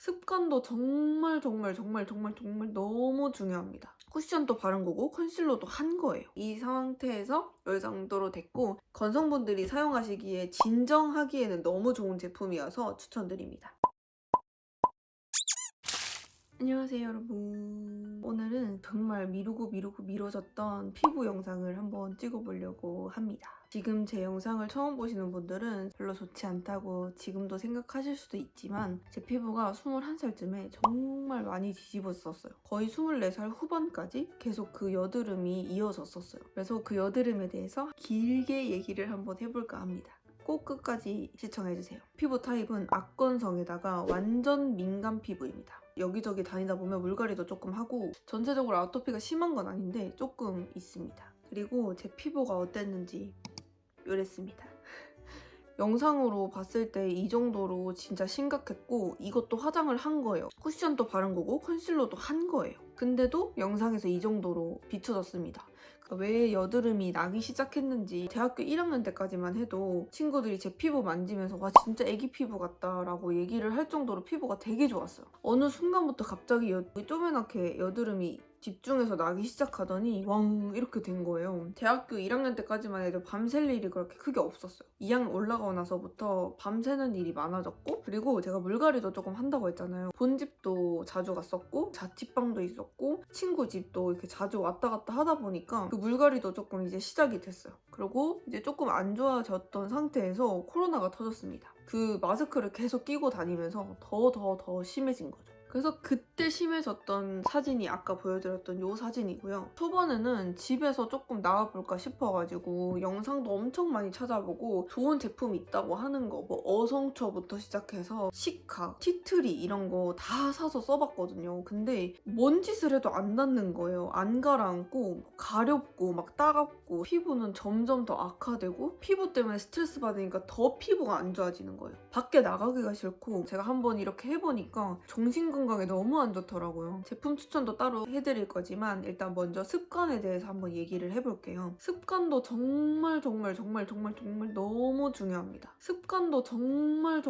습관도 정말 정말 정말 정말 정말 너무 중요합니다. 쿠션도 바른 거고 컨실러도 한 거예요. 이 상태에서 이 정도로 됐고 건성분들이 사용하시기에 진정하기에는 너무 좋은 제품이어서 추천드립니다. 안녕하세요 여러분. 오늘은 정말 미루고 미뤄졌던 피부 영상을 한번 찍어보려고 합니다. 지금 제 영상을 처음 보시는 분들은 별로 좋지 않다고 지금도 생각하실 수도 있지만 제 피부가 21살쯤에 정말 많이 뒤집어졌어요. 거의 24살 후반까지 계속 그 여드름이 이어졌었어요. 그래서 그 여드름에 대해서 길게 얘기를 한번 해볼까 합니다. 꼭 끝까지 시청해주세요. 피부 타입은 악건성에다가 완전 민감 피부입니다. 여기저기 다니다 보면 물갈이도 조금 하고 전체적으로 아토피가 심한 건 아닌데 조금 있습니다. 그리고 제 피부가 어땠는지 이랬습니다. 영상으로 봤을 때 이 정도로 진짜 심각했고 이것도 화장을 한 거예요. 쿠션도 바른 거고 컨실러도 한 거예요. 근데도 영상에서 이 정도로 비춰졌습니다. 왜 여드름이 나기 시작했는지 대학교 1학년 때까지만 해도 친구들이 제 피부 만지면서 와 진짜 애기 피부 같다 라고 얘기를 할 정도로 피부가 되게 좋았어요. 어느 순간부터 갑자기 쪼매나게 여드름이 집중해서 나기 시작하더니 왕 이렇게 된 거예요. 대학교 1학년 때까지만 해도 밤샐 일이 그렇게 크게 없었어요. 2학년 올라가고 나서부터 밤새는 일이 많아졌고 그리고 제가 물갈이도 조금 한다고 했잖아요. 본집도 자주 갔었고 자취방도 있었고 친구 집도 이렇게 자주 왔다 갔다 하다 보니까 그 물갈이도 조금 이제 시작이 됐어요. 그리고 이제 조금 안 좋아졌던 상태에서 코로나가 터졌습니다. 그 마스크를 계속 끼고 다니면서 더 심해진 거죠. 그래서 그때 심해졌던 사진이 아까 보여드렸던 이 사진이고요. 초반에는 집에서 조금 나와볼까 싶어가지고 영상도 엄청 많이 찾아보고 좋은 제품이 있다고 하는 거 뭐 어성초부터 시작해서 시카, 티트리 이런 거 다 사서 써봤거든요. 근데 뭔 짓을 해도 안 낫는 거예요. 안 가라앉고 가렵고 막 따갑고 피부는 점점 더 악화되고 피부 때문에 스트레스 받으니까 더 피부가 안 좋아지는 거예요. 밖에 나가기가 싫고 제가 한번 이렇게 해보니까 건강에 너무 안 좋더라고요. 제품 추천도 따로 해드릴 거지만 일단 먼저 습관에 대해서 한번 얘기를 해볼게요. 습관도 정말 너무 중요합니다. 습관도 정말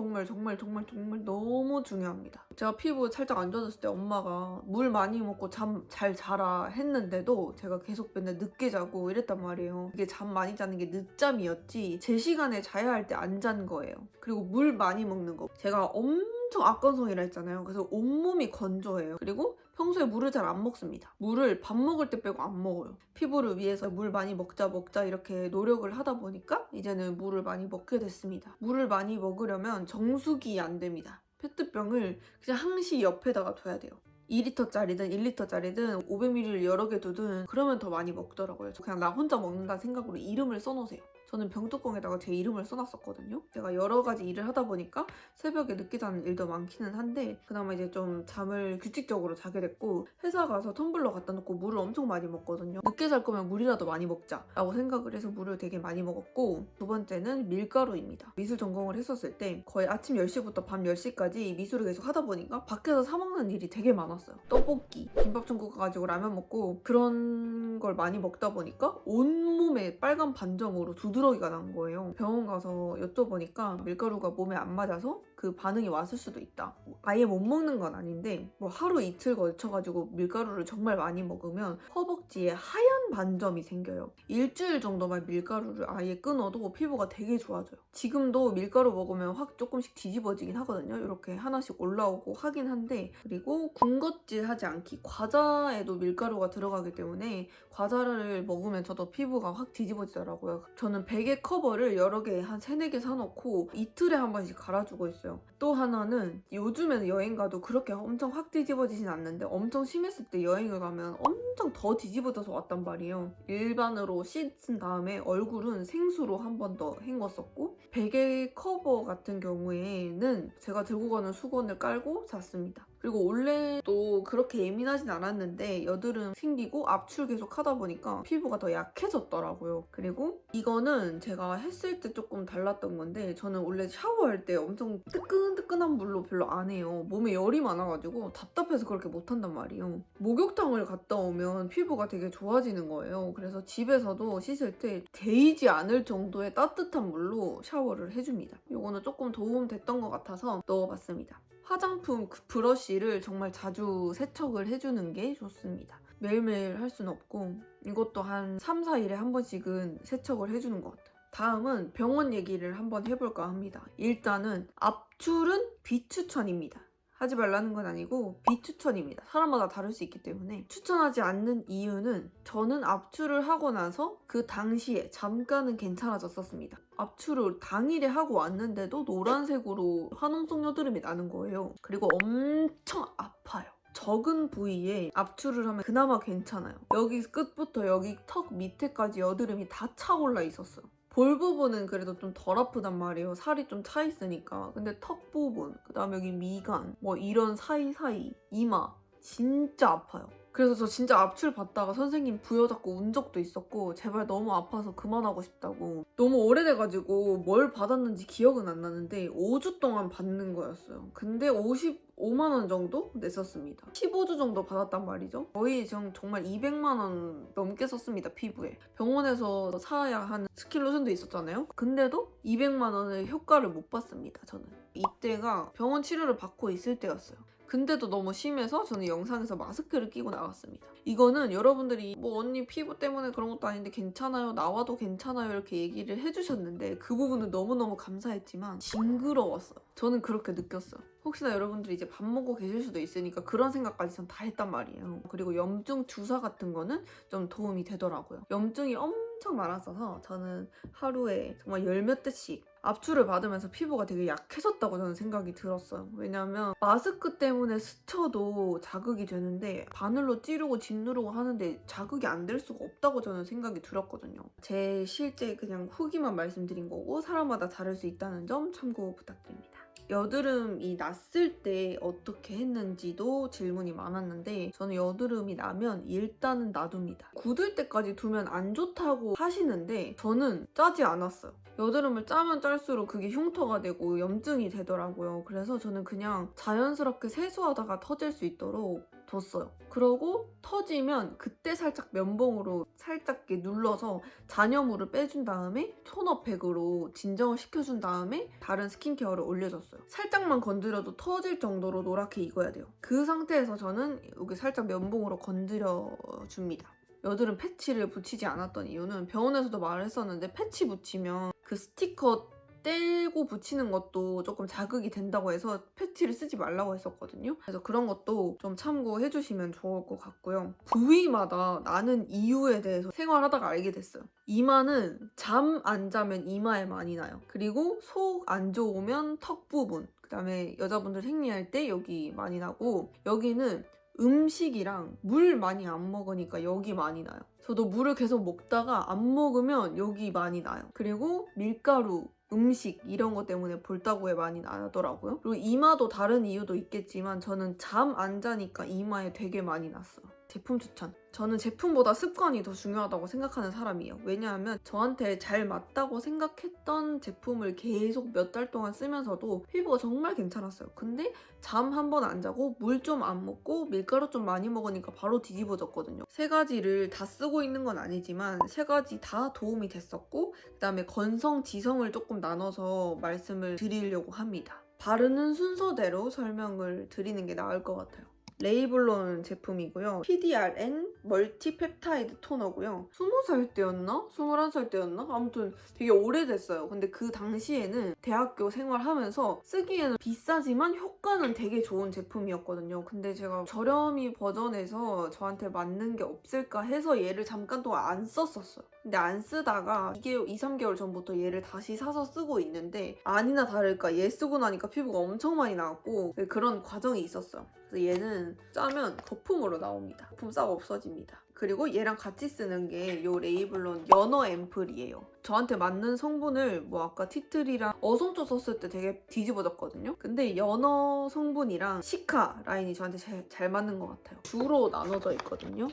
너무 중요합니다. 제가 피부 살짝 안 좋아졌을 때 엄마가 물 많이 먹고 잠 잘 자라 했는데도 제가 계속 맨날 늦게 자고 이랬단 말이에요. 이게 잠 많이 자는 게 늦잠이었지 제 시간에 자야 할 때 안 잔 거예요. 그리고 물 많이 먹는 거. 제가 엄청 악건성이라 했잖아요. 그래서 온몸이 건조해요. 그리고 평소에 물을 잘 안 먹습니다. 물을 밥 먹을 때 빼고 안 먹어요. 피부를 위해서 물 많이 먹자 이렇게 노력을 하다 보니까 이제는 물을 많이 먹게 됐습니다. 물을 많이 먹으려면 정수기 안 됩니다. 페트병을 그냥 항시 옆에다가 둬야 돼요. 2리터짜리든 1리터짜리든 500ml를 여러 개 두든 그러면 더 많이 먹더라고요. 그냥 나 혼자 먹는다는 생각으로 이름을 써놓으세요. 저는 병뚜껑에다가 제 이름을 써놨었거든요. 제가 여러 가지 일을 하다 보니까 새벽에 늦게 자는 일도 많기는 한데 그나마 이제 좀 잠을 규칙적으로 자게 됐고 회사 가서 텀블러 갖다 놓고 물을 엄청 많이 먹거든요. 늦게 잘 거면 물이라도 많이 먹자 라고 생각을 해서 물을 되게 많이 먹었고 두 번째는 밀가루입니다. 미술 전공을 했었을 때 거의 아침 10시부터 밤 10시까지 미술을 계속 하다 보니까 밖에서 사 먹는 일이 되게 많았어요. 떡볶이, 김밥 천국 가가지고 라면 먹고 그런 걸 많이 먹다 보니까 온몸에 빨간 반점으로 두드러기가 난 거예요. 병원 가서 여쭤보니까 밀가루가 몸에 안 맞아서 그 반응이 왔을 수도 있다. 아예 못 먹는 건 아닌데 뭐 하루 이틀 걸쳐가지고 밀가루를 정말 많이 먹으면 허벅지에 하얀 반점이 생겨요. 일주일 정도만 밀가루를 아예 끊어도 피부가 되게 좋아져요. 지금도 밀가루 먹으면 확 조금씩 뒤집어지긴 하거든요. 이렇게 하나씩 올라오고 하긴 한데 그리고 군것질 하지 않기. 과자에도 밀가루가 들어가기 때문에 과자를 먹으면 저도 피부가 확 뒤집어지더라고요. 저는 베개 커버를 여러 개 한 3, 4개 사놓고 이틀에 한 번씩 갈아주고 있어요. 또 하나는 요즘에는 여행 가도 그렇게 엄청 확 뒤집어지진 않는데 엄청 심했을 때 여행을 가면 엄청 더 뒤집어져서 왔단 말이에요. 일반으로 씻은 다음에 얼굴은 생수로 한 번 더 헹궜었고 베개 커버 같은 경우에는 제가 들고 가는 수건을 깔고 잤습니다. 그리고 원래도 그렇게 예민하진 않았는데 여드름 생기고 압출 계속 하다 보니까 피부가 더 약해졌더라고요. 그리고 이거는 제가 했을 때 조금 달랐던 건데 저는 원래 샤워할 때 엄청 뜨끈뜨끈한 물로 별로 안 해요. 몸에 열이 많아가지고 답답해서 그렇게 못한단 말이에요. 목욕탕을 갔다 오면 피부가 되게 좋아지는 거예요. 그래서 집에서도 씻을 때 데이지 않을 정도의 따뜻한 물로 샤워를 해줍니다. 이거는 조금 도움 됐던 것 같아서 넣어봤습니다. 화장품 그 브러쉬를 정말 자주 세척을 해주는 게 좋습니다. 매일매일 할 수는 없고 이것도 한 3, 4일에 한 번씩은 세척을 해주는 것 같아요. 다음은 병원 얘기를 한번 해볼까 합니다. 일단은 압출은 비추천입니다. 하지 말라는 건 아니고 비추천입니다. 사람마다 다를 수 있기 때문에 추천하지 않는 이유는 저는 압출을 하고 나서 그 당시에 잠깐은 괜찮아졌었습니다. 압출을 당일에 하고 왔는데도 노란색으로 화농성 여드름이 나는 거예요. 그리고 엄청 아파요. 적은 부위에 압출을 하면 그나마 괜찮아요. 여기 끝부터 여기 턱 밑에까지 여드름이 다 차올라 있었어요. 볼 부분은 그래도 좀 덜 아프단 말이에요. 살이 좀 차 있으니까. 근데 턱 부분, 그 다음에 여기 미간, 뭐 이런 사이사이, 이마 진짜 아파요. 그래서 저 진짜 압출 받다가 선생님 부여잡고 운 적도 있었고 제발 너무 아파서 그만하고 싶다고. 너무 오래돼가지고 뭘 받았는지 기억은 안 나는데 5주 동안 받는 거였어요. 근데 55만 원 정도 냈었습니다. 15주 정도 받았단 말이죠. 거의 정말 200만 원 넘게 썼습니다. 피부에. 병원에서 사야 하는 스킨로션도 있었잖아요. 근데도 200만 원의 효과를 못 봤습니다. 저는. 이때가 병원 치료를 받고 있을 때였어요. 근데도 너무 심해서 저는 영상에서 마스크를 끼고 나갔습니다. 이거는 여러분들이 뭐 언니 피부 때문에 그런 것도 아닌데 괜찮아요, 나와도 괜찮아요 이렇게 얘기를 해주셨는데 그 부분은 너무너무 감사했지만 징그러웠어요. 저는 그렇게 느꼈어요. 혹시나 여러분들이 이제 밥 먹고 계실 수도 있으니까 그런 생각까지 전 다 했단 말이에요. 그리고 염증 주사 같은 거는 좀 도움이 되더라고요. 염증이 엄청 많았어서 저는 하루에 정말 10몇 대씩 압출을 받으면서 피부가 되게 약해졌다고 저는 생각이 들었어요. 왜냐면 마스크 때문에 스쳐도 자극이 되는데 바늘로 찌르고 짓누르고 하는데 자극이 안 될 수가 없다고 저는 생각이 들었거든요. 제 실제 그냥 후기만 말씀드린 거고 사람마다 다를 수 있다는 점 참고 부탁드립니다. 여드름이 났을 때 어떻게 했는지도 질문이 많았는데 저는 여드름이 나면 일단은 놔둡니다. 굳을 때까지 두면 안 좋다고 하시는데 저는 짜지 않았어요. 여드름을 짜면 짤수록 그게 흉터가 되고 염증이 되더라고요. 그래서 저는 그냥 자연스럽게 세수하다가 터질 수 있도록 뒀어요. 그러고 터지면 그때 살짝 면봉으로 살짝 이렇게 눌러서 잔여물을 빼준 다음에 톤업팩으로 진정을 시켜준 다음에 다른 스킨케어를 올려줬어요. 살짝만 건드려도 터질 정도로 노랗게 익어야 돼요. 그 상태에서 저는 여기 살짝 면봉으로 건드려줍니다. 여드름 패치를 붙이지 않았던 이유는 병원에서도 말을 했었는데 패치 붙이면 그 스티커 떼고 붙이는 것도 조금 자극이 된다고 해서 패치를 쓰지 말라고 했었거든요. 그래서 그런 것도 좀 참고해 주시면 좋을 것 같고요. 부위마다 나는 이유에 대해서 생활하다가 알게 됐어요. 이마는 잠 안 자면 이마에 많이 나요. 그리고 속 안 좋으면 턱 부분, 그다음에 여자분들 생리할 때 여기 많이 나고 여기는 음식이랑 물 많이 안 먹으니까 여기 많이 나요. 저도 물을 계속 먹다가 안 먹으면 여기 많이 나요. 그리고 밀가루, 음식 이런 것 때문에 볼따구에 많이 나더라고요. 그리고 이마도 다른 이유도 있겠지만 저는 잠 안 자니까 이마에 되게 많이 났어요. 제품 추천. 저는 제품보다 습관이 더 중요하다고 생각하는 사람이에요. 왜냐하면 저한테 잘 맞다고 생각했던 제품을 계속 몇 달 동안 쓰면서도 피부가 정말 괜찮았어요. 근데 잠 한 번 안 자고 물 좀 안 먹고 밀가루 좀 많이 먹으니까 바로 뒤집어졌거든요. 세 가지를 다 쓰고 있는 건 아니지만 세 가지 다 도움이 됐었고 그다음에 건성, 지성을 조금 나눠서 말씀을 드리려고 합니다. 바르는 순서대로 설명을 드리는 게 나을 것 같아요. 레이블론 제품이고요. PDRN 멀티펩타이드 토너고요. 20살 때였나? 21살 때였나? 아무튼 되게 오래됐어요. 근데 그 당시에는 대학교 생활하면서 쓰기에는 비싸지만 효과는 되게 좋은 제품이었거든요. 근데 제가 저렴이 버전에서 저한테 맞는 게 없을까 해서 얘를 잠깐 동안 안 썼었어요. 근데 안 쓰다가 2, 3개월 전부터 얘를 다시 사서 쓰고 있는데 아니나 다를까 얘 쓰고 나니까 피부가 엄청 많이 나왔고 그런 과정이 있었어요. 그래서 얘는 짜면 거품으로 나옵니다. 거품 싹 없어집니다. 그리고 얘랑 같이 쓰는 게 이 레이블론 연어 앰플이에요. 저한테 맞는 성분을 뭐 아까 티트리랑 어송초 썼을 때 되게 뒤집어졌거든요. 근데 연어 성분이랑 시카 라인이 저한테 잘 맞는 것 같아요. 주로 나눠져 있거든요.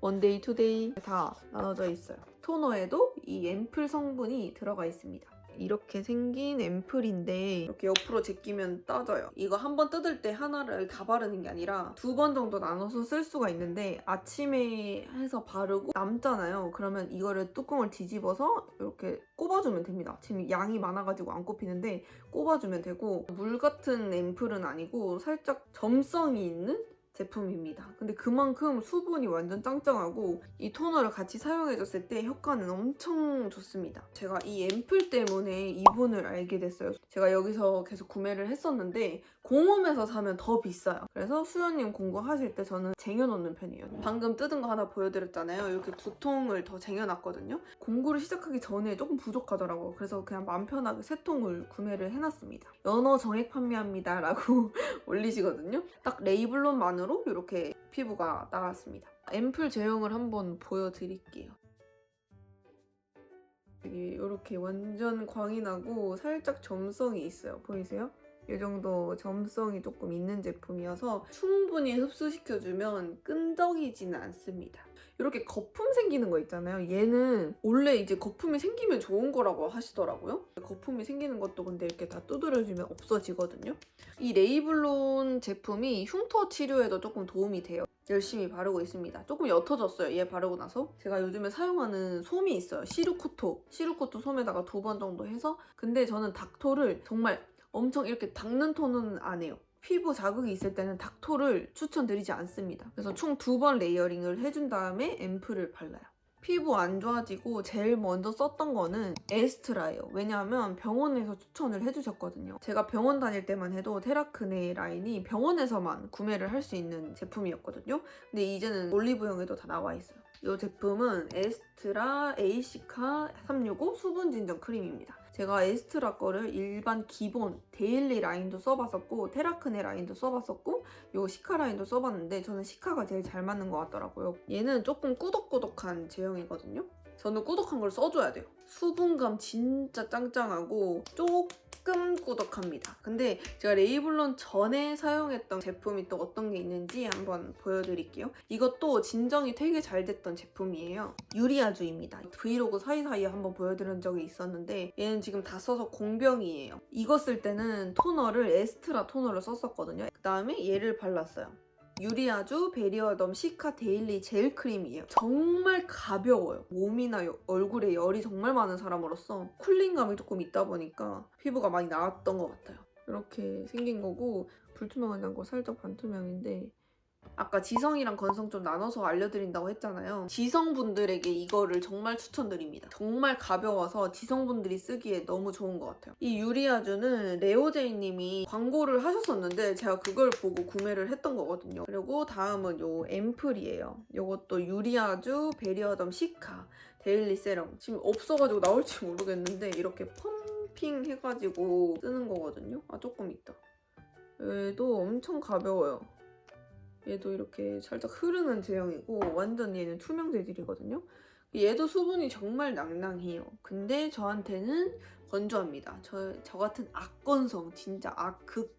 원데이, 투데이 다 나눠져 있어요. 토너에도 이 앰플 성분이 들어가 있습니다. 이렇게 생긴 앰플인데 이렇게 옆으로 제끼면 따져요. 이거 한 번 뜯을 때 하나를 다 바르는 게 아니라 2번 정도 나눠서 쓸 수가 있는데 아침에 해서 바르고 남잖아요. 그러면 이거를 뚜껑을 뒤집어서 이렇게 꼽아주면 됩니다. 지금 양이 많아가지고 안 꼽히는데 꼽아주면 되고, 물 같은 앰플은 아니고 살짝 점성이 있는 제품입니다. 근데 그만큼 수분이 완전 짱짱하고 이 토너를 같이 사용해줬을 때 효과는 엄청 좋습니다. 제가 이 앰플 때문에 이분을 알게 됐어요. 제가 여기서 계속 구매를 했었는데 공홈에서 사면 더 비싸요. 그래서 수연님 공구하실 때 저는 쟁여놓는 편이에요. 방금 뜯은 거 하나 보여드렸잖아요. 이렇게 2통을 더 쟁여놨거든요. 공구를 시작하기 전에 조금 부족하더라고요. 그래서 그냥 마음 편하게 3통을 구매를 해놨습니다. 연어 정액 판매합니다 라고 올리시거든요. 딱 레이블론만으로 이렇게 피부가 나왔습니다. 앰플 제형을 한번 보여드릴게요. 이렇게 완전 광이 나고 살짝 점성이 있어요. 보이세요? 이 정도 점성이 조금 있는 제품이어서 충분히 흡수시켜주면 끈적이지는 않습니다. 이렇게 거품 생기는 거 있잖아요. 얘는 원래 이제 거품이 생기면 좋은 거라고 하시더라고요. 거품이 생기는 것도 근데 이렇게 다 두드려주면 없어지거든요. 이 레이블론 제품이 흉터 치료에도 조금 도움이 돼요. 열심히 바르고 있습니다. 조금 옅어졌어요. 얘 바르고 나서. 제가 요즘에 사용하는 솜이 있어요. 시루코토 솜에다가 2번 정도 해서. 근데 저는 닥토를 정말 엄청 이렇게 닦는 톤은 안 해요. 피부 자극이 있을 때는 닥토를 추천드리지 않습니다. 그래서 총 2번 레이어링을 해준 다음에 앰플을 발라요. 피부 안 좋아지고 제일 먼저 썼던 거는 에스트라예요. 왜냐하면 병원에서 추천을 해주셨거든요. 제가 병원 다닐 때만 해도 테라크네 라인이 병원에서만 구매를 할 수 있는 제품이었거든요. 근데 이제는 올리브영에도 다 나와 있어요. 이 제품은 에스트라 에이시카 365 수분 진정 크림입니다. 제가 에스트라 거를 일반 기본 데일리 라인도 써봤었고 테라크네 라인도 써봤었고 요 시카 라인도 써봤는데 저는 시카가 제일 잘 맞는 것 같더라고요. 얘는 조금 꾸덕꾸덕한 제형이거든요. 저는 꾸덕한 걸 써줘야 돼요. 수분감 진짜 짱짱하고 조금 꾸덕합니다. 근데 제가 레이블론 전에 사용했던 제품이 또 어떤 게 있는지 한번 보여드릴게요. 이것도 진정이 되게 잘 됐던 제품이에요. 유리아주입니다. 브이로그 사이사이에 한번 보여드린 적이 있었는데 얘는 지금 다 써서 공병이에요. 이거 쓸 때는 토너를 에스트라 토너를 썼었거든요. 그 다음에 얘를 발랐어요. 유리아주 베리어덤 시카 데일리 젤 크림이에요. 정말 가벼워요. 몸이나 얼굴에 열이 정말 많은 사람으로서 쿨링감이 조금 있다 보니까 피부가 많이 나았던 것 같아요. 이렇게 생긴 거고 불투명하지 거 살짝 반투명인데 아까 지성이랑 건성 좀 나눠서 알려드린다고 했잖아요. 지성분들에게 이거를 정말 추천드립니다. 정말 가벼워서 지성분들이 쓰기에 너무 좋은 것 같아요. 이 유리아주는 레오제이님이 광고를 하셨었는데 제가 그걸 보고 구매를 했던 거거든요. 그리고 다음은 요 앰플이에요. 요것도 유리아주 베리어덤 시카 데일리 세럼. 지금 없어가지고 나올지 모르겠는데 이렇게 펌핑 해가지고 쓰는 거거든요. 아 조금 있다. 얘도 엄청 가벼워요. 얘도 이렇게 살짝 흐르는 제형이고 완전 얘는 투명 재질이거든요. 얘도 수분이 정말 낭낭해요. 근데 저한테는 건조합니다. 저 같은 악건성, 진짜 극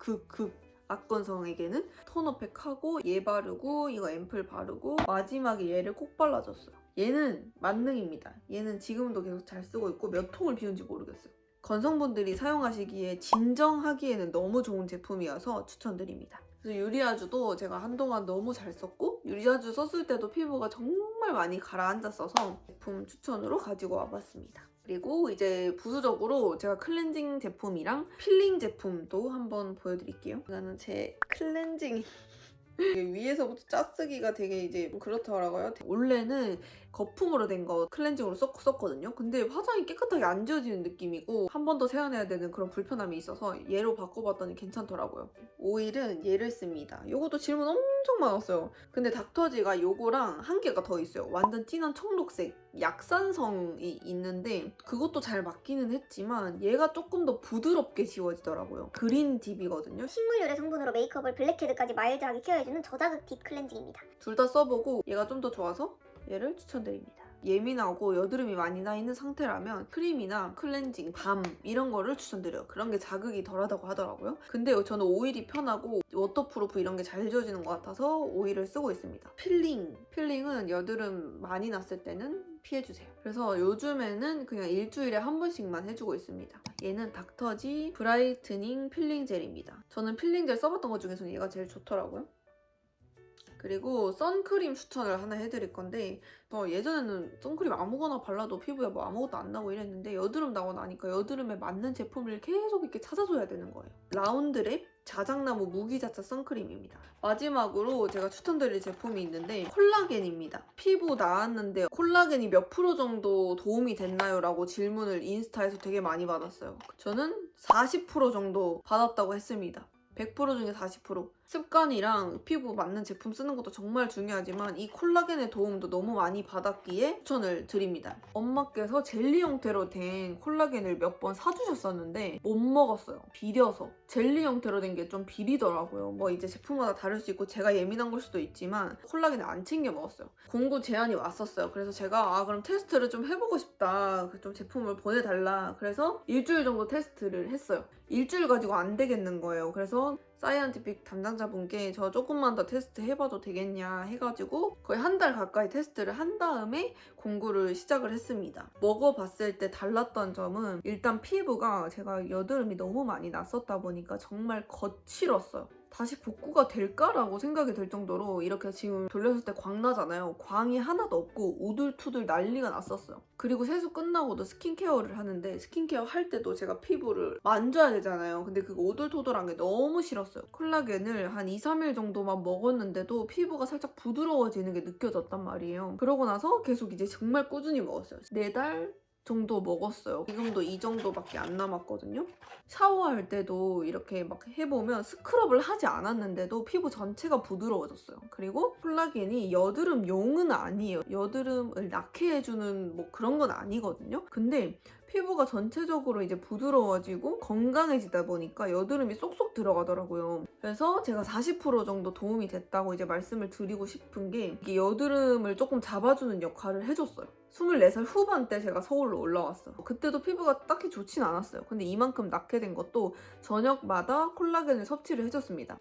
악건성에게는 토너팩 하고 얘 바르고 이거 앰플 바르고 마지막에 얘를 꼭 발라줬어요. 얘는 만능입니다. 얘는 지금도 계속 잘 쓰고 있고 몇 통을 비운지 모르겠어요. 건성분들이 사용하시기에 진정하기에는 너무 좋은 제품이어서 추천드립니다. 그래서 유리아주도 제가 한동안 너무 잘 썼고 유리아주 썼을 때도 피부가 정말 많이 가라앉았어서 제품 추천으로 가지고 와봤습니다. 그리고 이제 부수적으로 제가 클렌징 제품이랑 필링 제품도 한번 보여드릴게요. 이거는 제 클렌징 위에서부터 짜쓰기가 되게 이제 그렇더라고요. 원래는 거품으로 된 거 클렌징으로 썼거든요. 근데 화장이 깨끗하게 안 지워지는 느낌이고 한 번 더 세안해야 되는 그런 불편함이 있어서 얘로 바꿔봤더니 괜찮더라고요. 오일은 얘를 씁니다. 요것도 질문 엄청 많았어요. 근데 닥터지가 요거랑 한 개가 더 있어요. 완전 진한 청록색 약산성이 있는데 그것도 잘 맞기는 했지만 얘가 조금 더 부드럽게 지워지더라고요. 그린 딥이거든요. 식물유래 성분으로 메이크업을 블랙헤드까지 마일드하게 케어해주는 저자극 딥 클렌징입니다. 둘 다 써보고 얘가 좀 더 좋아서 얘를 추천드립니다. 예민하고 여드름이 많이 나 있는 상태라면 크림이나 클렌징, 밤 이런 거를 추천드려요. 그런 게 자극이 덜하다고 하더라고요. 근데 저는 오일이 편하고 워터프루프 이런 게 잘 지워지는 것 같아서 오일을 쓰고 있습니다. 필링은 여드름 많이 났을 때는 피해주세요. 그래서 요즘에는 그냥 일주일에 한 번씩만 해주고 있습니다. 얘는 닥터지 브라이트닝 필링 젤입니다. 저는 필링 젤 써봤던 것 중에서는 얘가 제일 좋더라고요. 그리고 선크림 추천을 하나 해드릴 건데 저 예전에는 선크림 아무거나 발라도 피부에 뭐 아무것도 안 나고 이랬는데 여드름 나고 나니까 여드름에 맞는 제품을 계속 이렇게 찾아줘야 되는 거예요. 라운드랩 자작나무 무기자차 선크림입니다. 마지막으로 제가 추천드릴 제품이 있는데 콜라겐입니다. 피부 나았는데 콜라겐이 몇 프로 정도 도움이 됐나요? 라고 질문을 인스타에서 되게 많이 받았어요. 저는 40% 정도 받았다고 했습니다. 100% 중에 40%. 습관이랑 피부 맞는 제품 쓰는 것도 정말 중요하지만 이 콜라겐의 도움도 너무 많이 받았기에 추천을 드립니다. 엄마께서 젤리 형태로 된 콜라겐을 몇 번 사주셨었는데 못 먹었어요. 비려서. 젤리 형태로 된 게 좀 비리더라고요. 뭐 이제 제품마다 다를 수 있고 제가 예민한 걸 수도 있지만 콜라겐을 안 챙겨 먹었어요. 공구 제안이 왔었어요. 그래서 제가 그럼 테스트를 좀 해보고 싶다. 좀 제품을 보내달라. 그래서 일주일 정도 테스트를 했어요. 일주일 가지고 안 되겠는 거예요. 그래서 사이언티픽 담당자분께 저 조금만 더 테스트 해봐도 되겠냐 해가지고 거의 한 달 가까이 테스트를 한 다음에 공구를 시작을 했습니다. 먹어봤을 때 달랐던 점은 일단 피부가 제가 여드름이 너무 많이 났었다 보니까 정말 거칠었어요. 다시 복구가 될까라고 생각이 들 정도로 이렇게 지금 돌렸을 때 광 나잖아요. 광이 하나도 없고 우둘투둘 난리가 났었어요. 그리고 세수 끝나고도 스킨케어를 하는데 스킨케어 할 때도 제가 피부를 만져야 되잖아요. 근데 그거 오돌토돌한 게 너무 싫었어요. 콜라겐을 한 2, 3일 정도만 먹었는데도 피부가 살짝 부드러워지는 게 느껴졌단 말이에요. 그러고 나서 계속 이제 정말 꾸준히 먹었어요. 4달 정도 먹었어요. 지금도 이 정도밖에 안 남았거든요. 샤워할 때도 이렇게 막 해보면 스크럽을 하지 않았는데도 피부 전체가 부드러워졌어요. 그리고 콜라겐이 여드름용은 아니에요. 여드름을 낳게 해주는 뭐 그런 건 아니거든요. 근데 피부가 전체적으로 이제 부드러워지고 건강해지다 보니까 여드름이 쏙쏙 들어가더라고요. 그래서 제가 40% 정도 도움이 됐다고 이제 말씀을 드리고 싶은 게 이게 여드름을 조금 잡아주는 역할을 해줬어요. 24살 후반 때 제가 서울로 올라왔어요. 그때도 피부가 딱히 좋진 않았어요. 근데 이만큼 낫게 된 것도 저녁마다 콜라겐을 섭취를 해줬습니다.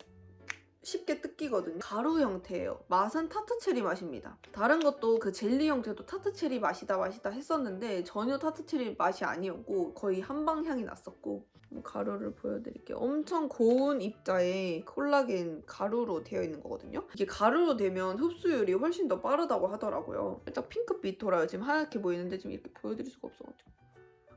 쉽게 뜯기거든요. 가루 형태예요. 맛은 타트체리 맛입니다. 다른 것도 그 젤리 형태도 타트체리 맛이다 했었는데 전혀 타트체리 맛이 아니었고 거의 한방향이 났었고 가루를 보여드릴게요. 엄청 고운 입자에 콜라겐 가루로 되어 있는 거거든요. 이게 가루로 되면 흡수율이 훨씬 더 빠르다고 하더라고요. 살짝 핑크빛 돌아요. 지금 하얗게 보이는데 지금 이렇게 보여드릴 수가 없어가지고.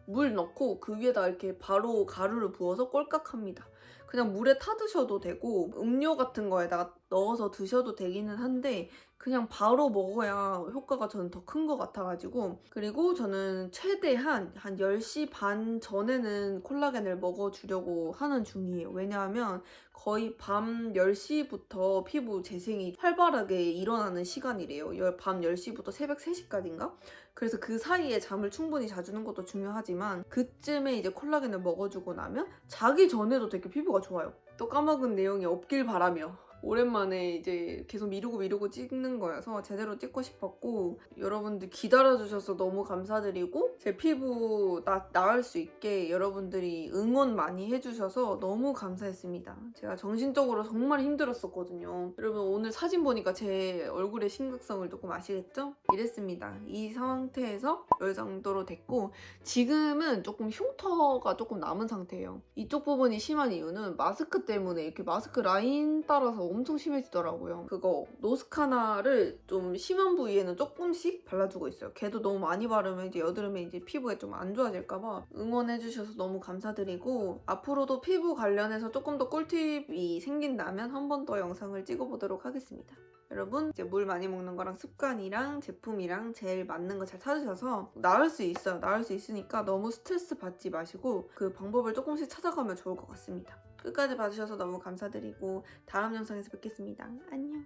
물 넣고 그 위에다 이렇게 바로 가루를 부어서 꼴깍합니다. 그냥 물에 타드셔도 되고 음료 같은 거에다가 넣어서 드셔도 되기는 한데 그냥 바로 먹어야 효과가 저는 더 큰 것 같아가지고 그리고 저는 최대한 한 10시 반 전에는 콜라겐을 먹어주려고 하는 중이에요. 왜냐하면 거의 밤 10시부터 피부 재생이 활발하게 일어나는 시간이래요. 밤 10시부터 새벽 3시까지인가? 그래서 그 사이에 잠을 충분히 자주는 것도 중요하지만 그쯤에 이제 콜라겐을 먹어주고 나면 자기 전에도 되게 피부가 좋아요. 또 까먹은 내용이 없길 바라며 오랜만에 이제 계속 미루고 찍는 거여서 제대로 찍고 싶었고 여러분들 기다려주셔서 너무 감사드리고 제 피부 나을 수 있게 여러분들이 응원 많이 해주셔서 너무 감사했습니다. 제가 정신적으로 정말 힘들었었거든요. 여러분 오늘 사진 보니까 제 얼굴의 심각성을 조금 아시겠죠? 이랬습니다. 이 상태에서 이 정도로 됐고 지금은 조금 흉터가 조금 남은 상태예요. 이쪽 부분이 심한 이유는 마스크 때문에 이렇게 마스크 라인 따라서 엄청 심해지더라고요. 그거 노스카나를 좀 심한 부위에는 조금씩 발라주고 있어요. 걔도 너무 많이 바르면 이제 여드름에 이제 피부에 좀 안 좋아질까봐 응원해주셔서 너무 감사드리고 앞으로도 피부 관련해서 조금 더 꿀팁이 생긴다면 한 번 더 영상을 찍어보도록 하겠습니다. 여러분 이제 물 많이 먹는 거랑 습관이랑 제품이랑 제일 맞는 거 잘 찾으셔서 나을 수 있어요. 나을 수 있으니까 너무 스트레스 받지 마시고 그 방법을 조금씩 찾아가면 좋을 것 같습니다. 끝까지 봐주셔서 너무 감사드리고 다음 영상에서 뵙겠습니다. 안녕.